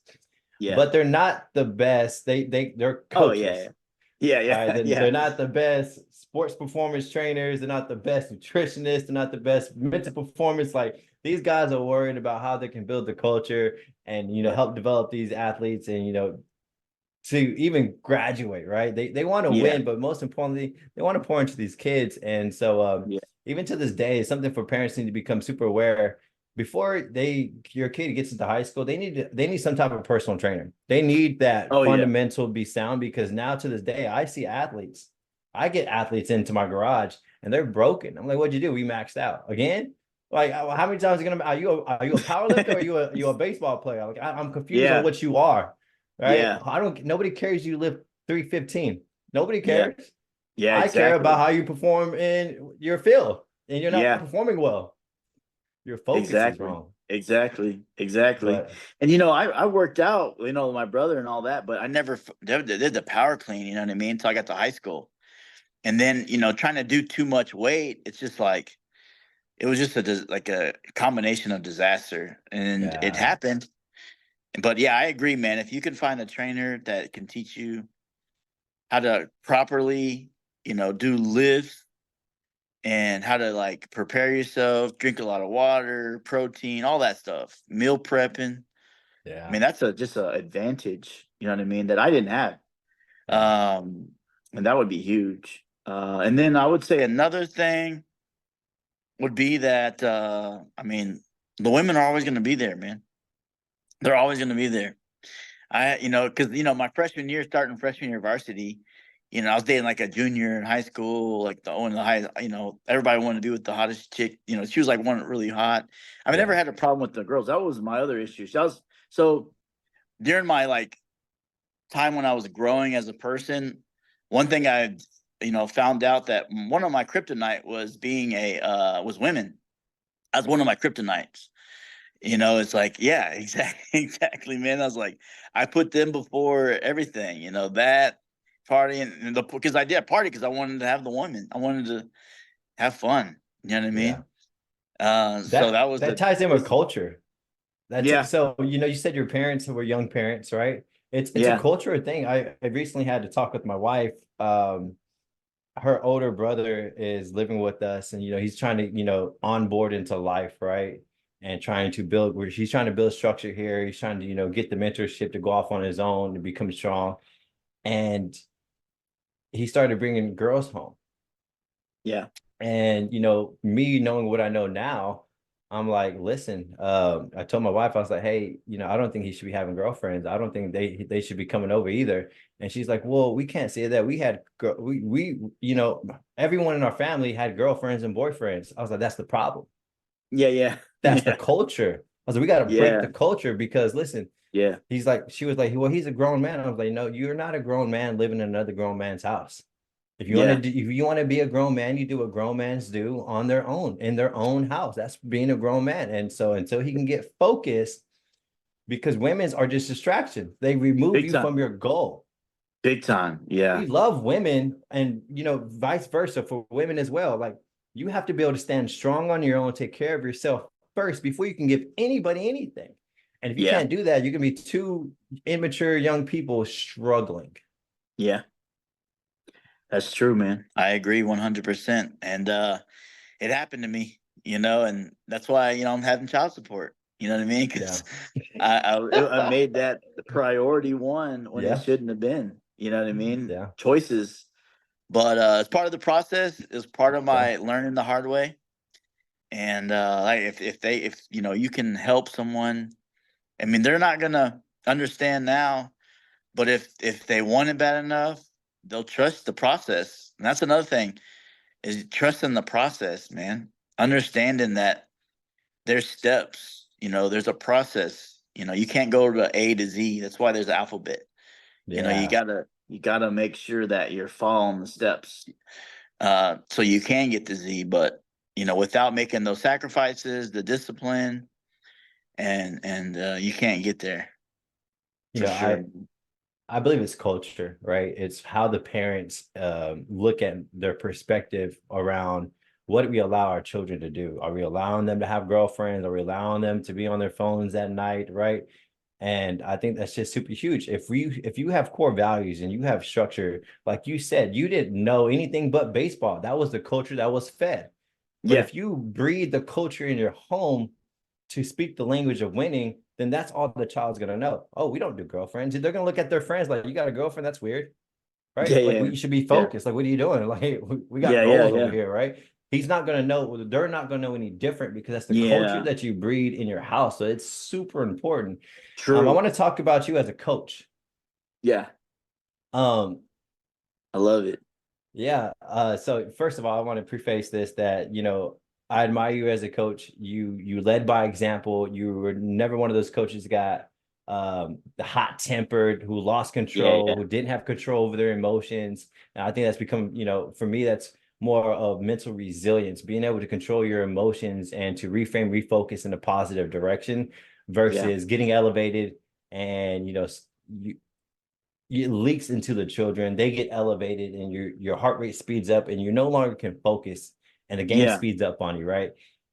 Yeah. But they're not the best. They're Oh yeah. coaches. Yeah. All right, Yeah. they're Yeah. not the best sports performance trainers. They're not the best nutritionists. They're not the best mental performance. Like these guys are worried about how they can build the culture and Yeah. help develop these athletes and to even graduate. Right? They want to Yeah. win, but most importantly, they want to pour into these kids. And so Yeah. even to this day, it's something for parents need to become super aware before your kid gets into high school. They need some type of personal trainer. They need that Oh yeah. fundamental to be sound because now to this day I get athletes into my garage and they're broken. I'm like, what'd you do? We maxed out again. Like, how many times are you a power lifter or are you a baseball player? Like, I'm confused on Yeah. what you are. Right? Yeah. Nobody cares you live 315. Nobody Yeah. cares. Yeah. I care about Exactly. how you perform in your field and you're not Yeah. performing well. Your focus is Exactly. wrong. Exactly. But And I worked out, my brother and all that, but I never did the power clean. You know what I mean? Until I got to high school, and then trying to do too much weight, it's just like it was just like a combination of disaster, and it yeah, happened. But yeah, I agree, man. If you can find a trainer that can teach you how to properly, do lifts and how to like prepare yourself, drink a lot of water, protein, all that stuff, meal prepping. I yeah, mean, that's just a advantage, you know what I mean, that I didn't have. yeah. Um, and that would be huge. And then I would say another thing would be that I mean, the women are always going to be there, man. They're always going to be there. Because my freshman year, starting freshman year varsity, I was dating like a junior in high school, like the one of the high, everybody wanted to be with the hottest chick. She was like one really hot. I never Yeah. had a problem with the girls. That was my other issue. So during my like time when I was growing as a person, one thing I found out that one of my kryptonite was being was women. That's one of my kryptonites. It's like, yeah, exactly, man. I was like, I put them before everything, that party and because I did a party because I wanted to have the woman. I wanted to have fun. You know what I Yeah. mean? So That that was that ties in with culture. yeah, So you said your parents were young parents, right? It's a yeah, cultural thing. I recently had to talk with my wife. Her older brother is living with us, and he's trying to onboard into life, right? And trying to build where he's trying to build structure here. He's trying to get the mentorship to go off on his own to become strong. And he started bringing girls home. yeah, And me knowing what I know now, I'm like, listen, I told my wife, I was like, hey, I don't think he should be having girlfriends. I don't think they should be coming over either. And she's like, well, we can't say that. We everyone in our family had girlfriends and boyfriends. I was like, that's the problem. yeah, yeah, That's the yeah, culture. I was like, we got to break yeah, the culture because listen, yeah, she was like, well, he's a grown man. I was like, no, you're not a grown man living in another grown man's house. yeah, If you want to be a grown man, you do what grown men's do on their own in their own house. That's being a grown man. And so until he can get focused, because women's are just distractions, they remove big you from time, your goal. big time, We yeah, love women, and vice versa for women as well. Like you have to be able to stand strong on your own, take care of yourself first before you can give anybody anything. And if you yeah, can't do that, you can be two immature young people struggling. yeah. That's true, man. I agree 100%. And it happened to me. and that's why, I'm having child support. You know what I mean? Because Yeah. I made that the priority one when it Yeah. shouldn't have been. You know what I mean? Yeah. Choices. But it's part of the process. It's part of Yeah. my learning the hard way. And like if you can help someone, I mean, they're not gonna understand now, but if they want it bad enough, they'll trust the process. And that's another thing, is trusting the process, man. Understanding that there's steps, there's a process. You can't go to A to Z. That's why there's the alphabet. You Yeah. gotta make sure that you're following the steps, so you can get to Z. But without making those sacrifices, the discipline, and you can't get there You for know, sure. I believe it's culture, right? It's how the parents look at their perspective around what we allow our children to do. Are we allowing them to have girlfriends? Are we allowing them to be on their phones at night, right? And I think that's just super huge. If you have core values and you have structure, like you said, you didn't know anything but baseball. That was the culture that was fed. But Yeah, if you breed the culture in your home to speak the language of winning, then that's all the child's gonna know. Oh, we don't do girlfriends. They're gonna look at their friends like, you got a girlfriend? That's weird, yeah, right? Like, yeah, you should be yeah, focused. Like, what are you doing? Like, hey, we got yeah, yeah, goals over yeah, here, right? He's not gonna know. They're not gonna know any different because that's the culture yeah. that you breed in your house. So it's super important. I True. want to talk about you as a coach. Yeah, Um, I love it. Yeah. So first of all, I want to preface this that, I admire you as a coach. You led by example. You were never one of those coaches that got the hot tempered, who lost Yeah, control, yeah, who didn't have control over their emotions. And I think that's become, for me, that's more of mental resilience, being able to control your emotions and to reframe, refocus in a positive direction yeah, versus getting elevated and, you it leaks into the children. They get elevated and your heart rate speeds up and you no longer can focus and the game yeah. speeds up on you, right?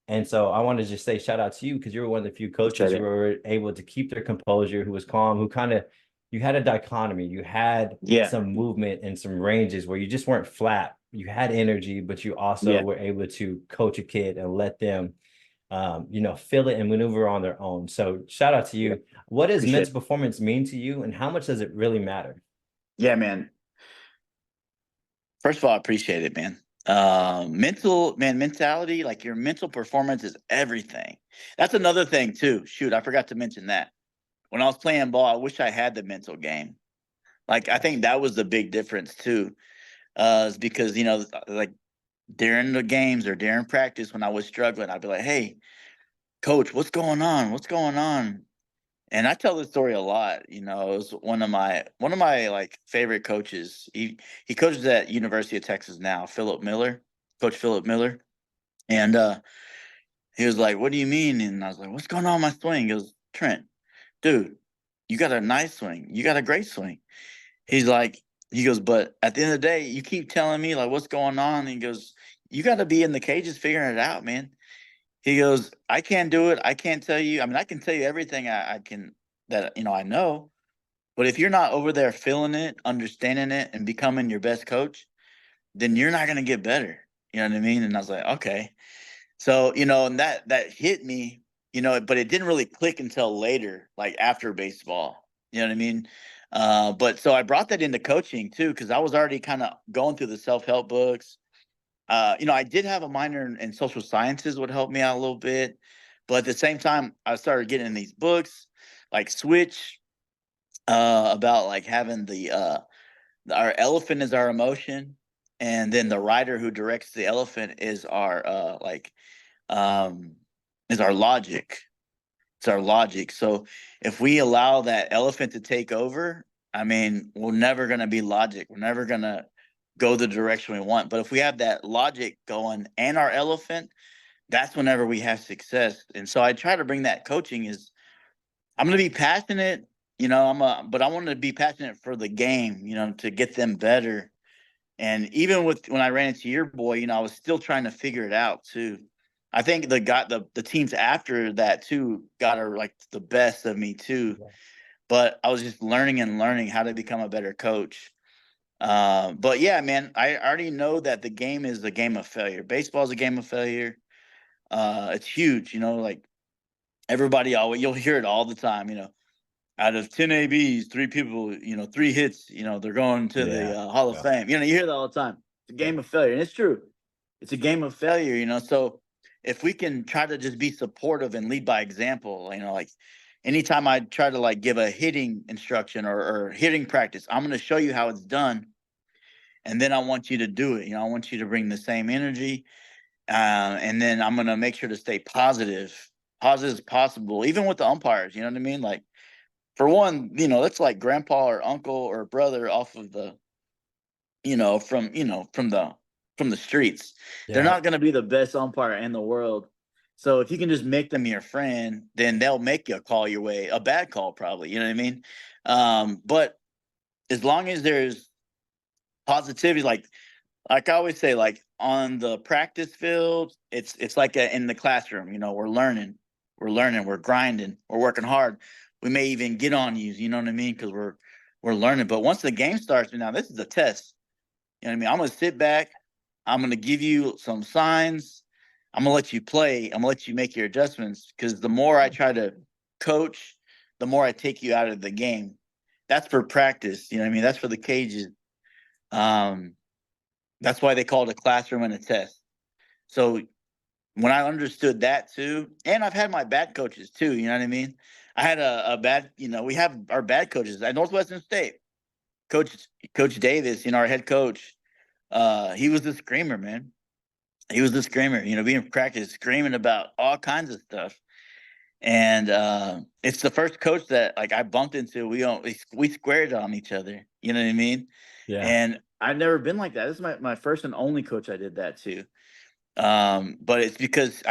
And so I want to just say shout out to you because you were one of the few Appreciate coaches who it. were able to keep their composure, who was calm, who kind of, you had a dichotomy, you had Yeah, some movement and some ranges where you just weren't flat. You had energy, but you also yeah. were able to coach a kid and let them feel it and maneuver on their own. So shout out to Yeah. you. What does Appreciate mental it. performance mean to you and how much does it really matter? Yeah, man. First of all, I appreciate it, man. Mentality, like your mental performance is everything. That's another thing too. Shoot, I forgot to mention that. When I was playing ball, I wish I had the mental game. Like, I think that was the big difference too. Is because, like during the games or during practice when I was struggling, I'd be like, "Hey, coach, what's going on? What's going on?" And I tell this story a lot. It was one of my like favorite coaches. He coaches at University of Texas now, Coach Philip Miller. And he was like, "What do you mean?" And I was like, "What's going on with my swing?" He goes, "Trent, dude, you got a nice swing. You got a great swing." He's like, he goes, "But at the end of the day, you keep telling me like what's going on." And he goes, "You got to be in the cages figuring it out, man." He goes, "I can't do it. I can't tell you. I mean, I can tell you everything I can that I know, but if you're not over there feeling it, understanding it, and becoming your best coach, then you're not gonna get better." You know what I mean? And I was like, okay. So, and that hit me, but it didn't really click until later, like after baseball. You know what I mean? But so I brought that into coaching too, because I was already kind of going through the self-help books. I did have a minor in social sciences, would help me out a little bit. But at the same time, I started getting in these books like Switch, about like having our elephant is our emotion, and then the rider who directs the elephant is our um is our logic. It's our logic. So if we allow that elephant to take over, I mean, we're never gonna be logic. We're never gonna go the direction we want. But if we have that logic going and our elephant, that's whenever we have success. And so I try to bring that coaching is I'm going to be passionate, but I want to be passionate for the game, to get them better. And even when I ran into your boy, I was still trying to figure it out too. I think the teams after that too got like the best of me too. But I was just learning and learning how to become a better coach. But yeah, man, I already know that the game is a game of failure. Baseball is a game of failure. It's huge, like everybody always, you'll hear it all the time, out of 10 ABs, 3 people, 3 hits, they're going to the Hall of Fame. You hear that all the time. It's a game of failure. And it's true. It's a game of failure, So if we can try to just be supportive and lead by example, like anytime I try to like give a hitting instruction or hitting practice, I'm going to show you how it's done. And then I want you to do it. I want you to bring the same energy. And then I'm going to make sure to stay positive as possible, even with the umpires. You know what I mean? Like, for one, that's like grandpa or uncle or brother off of the, from the streets. Yeah. They're not going to be the best umpire in the world. So if you can just make them your friend, then they'll make you a call your way, a bad call probably. You know what I mean? But as long as there's positivity, like I always say, like on the practice field, it's like in the classroom. We're learning, we're grinding, we're working hard. We may even get on you, you know what I mean? Because we're learning. But once the game starts, now this is a test. You know what I mean? I'm going to sit back. I'm going to give you some signs. I'm going to let you play. I'm going to let you make your adjustments. Because the more I try to coach, the more I take you out of the game. That's for practice. You know what I mean? That's for the cages. That's why they call it a classroom and a test. So when I understood that too, and I've had my bad coaches too, you know what I mean? I had a bad, we have our bad coaches at Northwestern State. Coach Davis, our head coach, he was the screamer, man. He was the screamer, being in practice, screaming about all kinds of stuff. And it's the first coach that like I bumped into. We squared on each other. You know what I mean? Yeah. And I've never been like that. This is my first and only coach I did that to. But it's because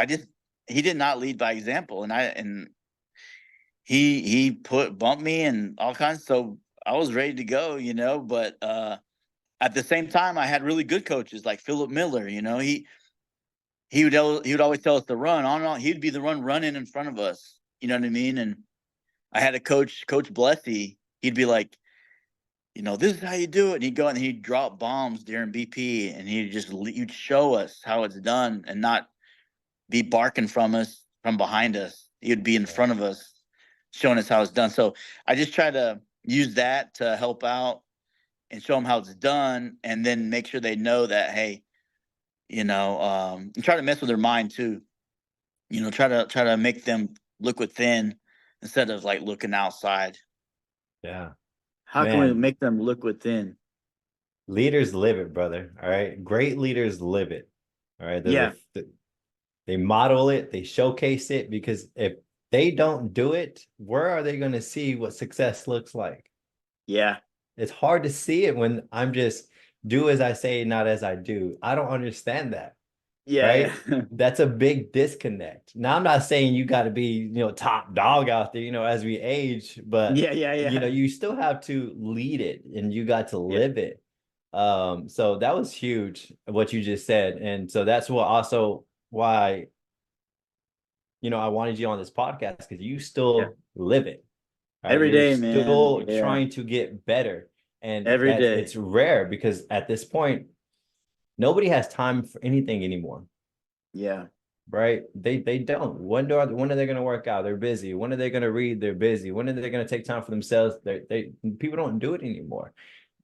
he did not lead by example, and he bumped me and all kinds. So I was ready to go, but at the same time, I had really good coaches like Philip Miller. He would always tell us to run on and on. He'd be the running in front of us. You know what I mean? And I had a Coach Blessy. He'd be like, this is how you do it. And he'd go and he'd drop bombs during BP, and you'd show us how it's done and not be barking from behind us. He'd be in front of us, showing us how it's done. So I just try to use that to help out and show them how it's done, and then make sure they know that, hey, and try to mess with their mind too. Try to make them look within instead of like looking outside. Yeah. How can we make them look within? Leaders live it, brother. All right. Great leaders live it. All right. They model it, they showcase it, because if they don't do it, where are they going to see what success looks like? Yeah. It's hard to see it when I'm just do as I say, not as I do. I don't understand that. Yeah. Right. That's a big disconnect. Now, I'm not saying you got to be, top dog out there, as we age, but you still have to lead it, and you got to live it. So that was huge, what you just said. And so that's why, I wanted you on this podcast, because you still live it. Right? Every day, man. Still trying to get better. And every day. It's rare, because at this point, nobody has time for anything anymore. Yeah. Right. They don't. When are they going to work out? They're busy. When are they going to read? They're busy. When are they going to take time for themselves? People don't do it anymore.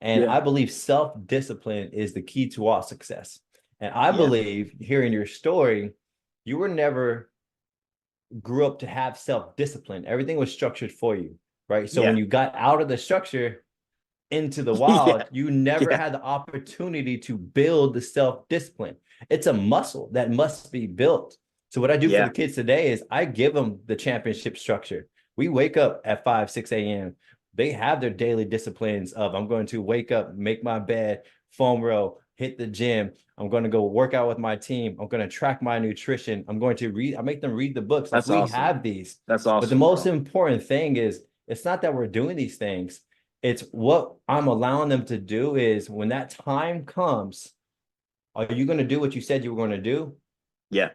And I believe self-discipline is the key to all success. And I believe, hearing your story, you were never grew up to have self-discipline. Everything was structured for you. Right. So when you got out of the structure into the wild, you never had the opportunity to build the self-discipline. It's a muscle that must be built. So what I do for the kids today is I give them the championship structure. We wake up at 5, 6 a.m. They have their daily disciplines of, I'm going to wake up, make my bed, foam roll, hit the gym. I'm going to go work out with my team. I'm going to track my nutrition. I'm going to read. I make them read the books. That's like we awesome. have these. That's awesome. But the most important thing is, it's not that we're doing these things. It's what I'm allowing them to do is, when that time comes, are you going to do what you said you were going to do? Yeah.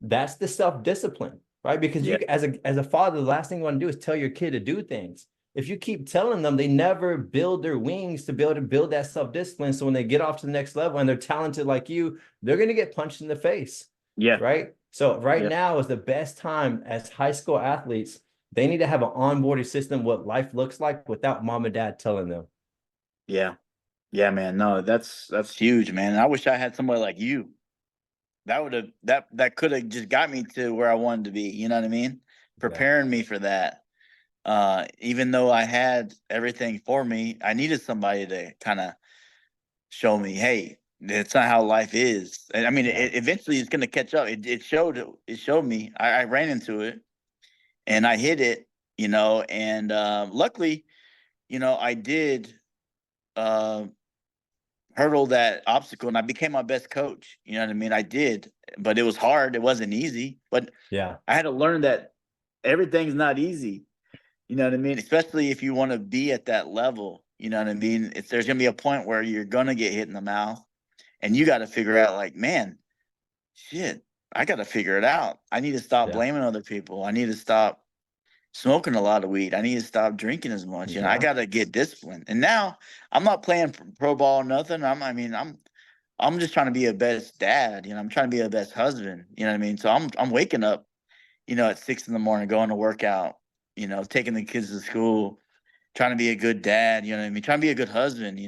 That's the self-discipline, right? Because you, as a father, the last thing you want to do is tell your kid to do things. If you keep telling them, they never build their wings to be able to build that self-discipline. So when they get off to the next level and they're talented like you, they're going to get punched in the face. Yeah. Right. So right now is the best time as high school athletes. They need to have an onboarding system, what life looks like without mom and dad telling them. Yeah. Yeah, man. No, that's huge, man. And I wish I had somebody like you. That could have just got me to where I wanted to be. You know what I mean? Preparing me for that. Even though I had everything for me, I needed somebody to kind of show me, hey, that's not how life is. And I mean, eventually it's going to catch up. It showed me. I ran into it and I hit it, and luckily, I did hurdle that obstacle and I became my best coach. You know what I mean? I did, but it was hard. It wasn't easy, but Yeah. I had to learn that everything's not easy. You know what I mean? Especially if you want to be at that level. You know what I mean? If there's going to be a point where you're going to get hit in the mouth and you got to figure out like, man, shit, I got to figure it out. I need to stop blaming other people. I need to stop smoking a lot of weed. I need to stop drinking as much. I got to get disciplined. And now I'm not playing pro ball or nothing. I'm just trying to be a best dad. I'm trying to be a best husband. You know what I mean? So I'm waking up, at 6 a.m, going to work out, taking the kids to school, trying to be a good dad. You know what I mean? Trying to be a good husband.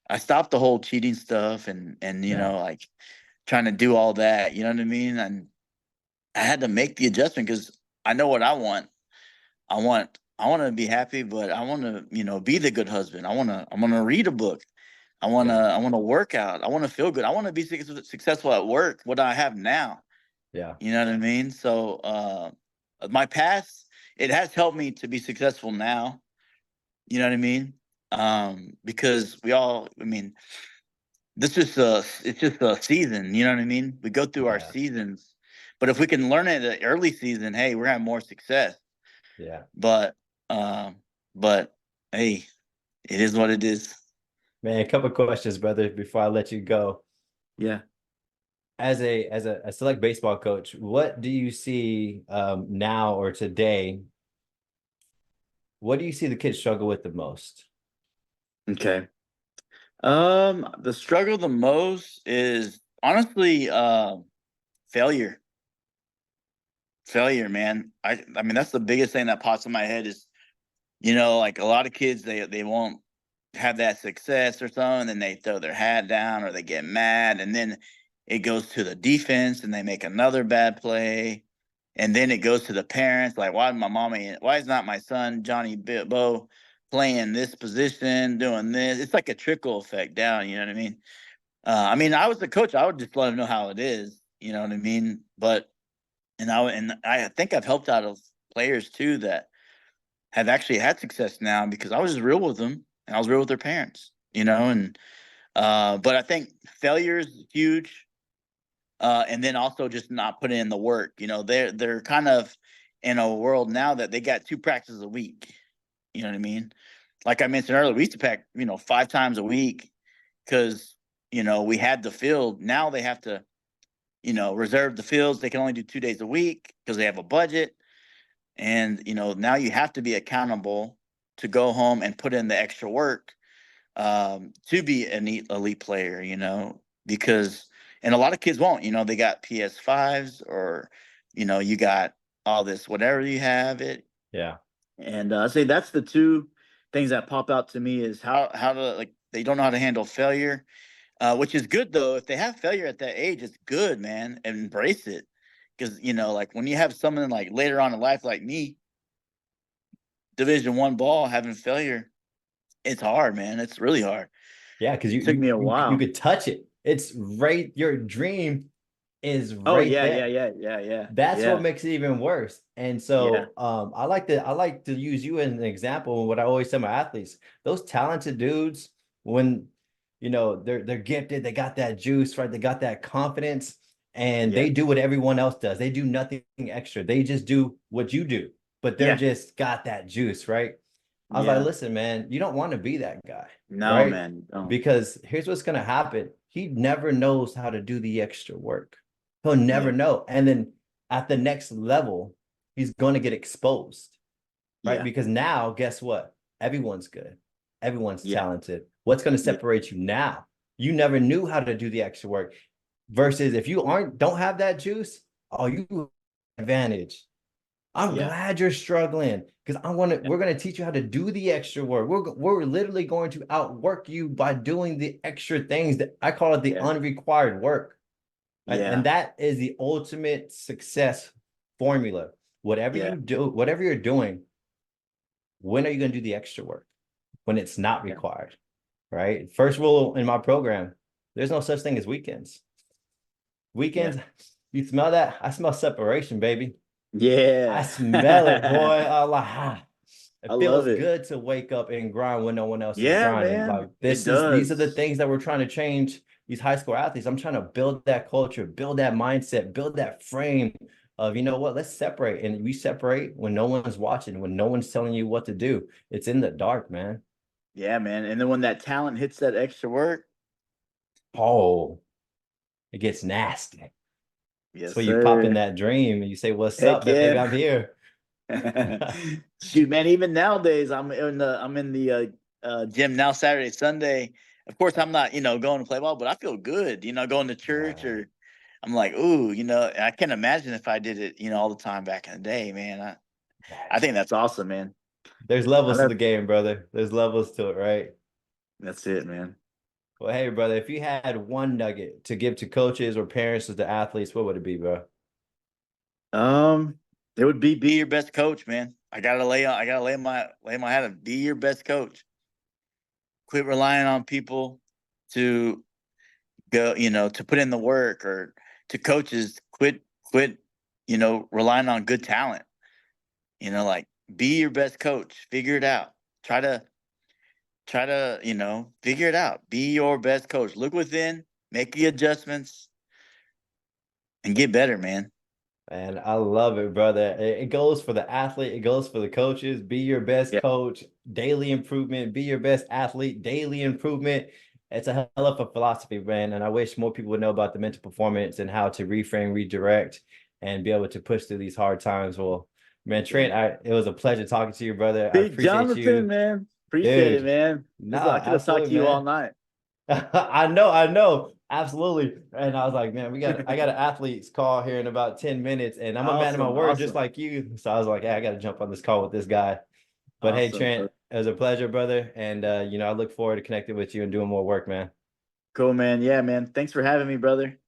I stopped the whole cheating stuff and like trying to do all that. You know what I mean? And I had to make the adjustment because I know what I want. I want to be happy, but I want to, be the good husband. I want to read a book. I want to work out. I want to feel good. I want to be successful at work, what I have now. Yeah. You know what I mean? So my past, it has helped me to be successful now. You know what I mean? Because it's just a season. You know what I mean? We go through our seasons, but if we can learn it at the early season, hey, we're having more success. Yeah. But hey, it is what it is. Man, a couple of questions, brother, before I let you go. Yeah. As a select baseball coach, what do you see now or today? What do you see the kids struggle with the most? Okay. The struggle the most is honestly failure. Failure, man. I mean that's the biggest thing that pops in my head is, like a lot of kids they won't have that success or something, and then they throw their hat down or they get mad, and then it goes to the defense and they make another bad play, and then it goes to the parents like, why is not my son Johnny Bo playing this position, doing this? It's like a trickle effect down. You know what I mean? I was the coach. I would just let them know how it is. You know what I mean? But I think I've helped out of players too that have actually had success now because I was just real with them and I was real with their parents, and but I think failure is huge. And then also just not putting in the work. They're kind of in a world now that they got 2 practices a week. You know what I mean? Like I mentioned earlier, we used to pack, 5 times a week because, we had the field. Now they have to, reserve the fields. They can only do 2 days a week because they have a budget. And, now you have to be accountable to go home and put in the extra work to be an elite player, because, and a lot of kids won't, they got PS5s or, you got all this, whatever you have it. Yeah. And I say that's the 2 things that pop out to me is how to, like, they don't know how to handle failure, which is good though. If they have failure at that age, it's good, man. Embrace it. Because, like when you have someone like later on in life, like me, Division I ball, having failure, it's hard, man. It's really hard. Yeah, because It took me a while. You could touch it. It's right. Your dream is right there. Yeah. That's what makes it even worse. And so I like to use you as an example. What I always tell my athletes, those talented dudes, when they're gifted, they got that juice, right? They got that confidence, and they do what everyone else does. They do nothing extra. They just do what you do, but they're just got that juice, right? I was like, listen, man, you don't want to be that guy. No, right? man. Don't. Because here's what's going to happen. He never knows how to do the extra work. He'll never know. And then at the next level, he's going to get exposed, right? Because now, guess what? Everyone's good. Everyone's talented. What's going to separate you now? You never knew how to do the extra work. Versus if you don't have that juice, oh, you have advantage. I'm glad you're struggling because we're going to teach you how to do the extra work. We're literally going to outwork you by doing the extra things that I call it the unrequired work. And that is the ultimate success formula. Whatever you do, whatever you're doing, when are you going to do the extra work? When it's not required, right? First rule in my program, there's no such thing as weekends. Weekends, you smell that? I smell separation, baby. Yeah. I smell it, boy. It I feels love it. good to wake up and grind when no one else is Yeah, grinding. man. Like These these are the things that we're trying to change these high school athletes. I'm trying to build that culture, build that mindset, build that frame of, you know what, let's separate. And we separate when no one's watching, when no one's telling you what to do. It's in the dark, man. Yeah, man. And then when that talent hits that extra work, Oh, it gets nasty. yes, So you pop in sir. that dream and you say, what's Heck up, baby? yeah. I'm here. Shoot, man, even nowadays I'm in the gym now Saturday, Sunday. Of course, I'm not, going to play ball, but I feel good, going to church or I'm like, ooh, I can't imagine if I did it, all the time back in the day, man. I think that's awesome, man. There's levels to the game, brother. There's levels to it, right? That's it, man. Well, hey, brother, if you had one nugget to give to coaches or parents of the athletes, what would it be, bro? It would be your best coach, man. I gotta lay my hat on. Be your best coach. Quit relying on people to go, to put in the work, or to coaches, quit, relying on good talent. Like, be your best coach. Figure it out. Try to, figure it out. Be your best coach. Look within, make the adjustments, and get better, man. And I love it, brother. It goes for the athlete, it goes for the coaches. Be your best Yeah. coach, daily improvement. Be your best athlete, daily improvement. It's a hell of a philosophy, man. And I wish more people would know about the mental performance and how to reframe, redirect, and be able to push through these hard times. Well, man, Trent, it was a pleasure talking to you, brother. I Big appreciate Jonathan, you. man. Appreciate it, Dude, man. nah, I could have talked absolutely, to you all man. night. I know, absolutely. And I was like, man, I got an athlete's call here in about 10 minutes, and I'm a man of my word, just like you. So I was like, hey, I got to jump on this call with this guy. But hey, Awesome. Trent, it was a pleasure, brother. And I look forward to connecting with you and doing more work, man. Cool, man. Yeah, man. Thanks for having me, brother.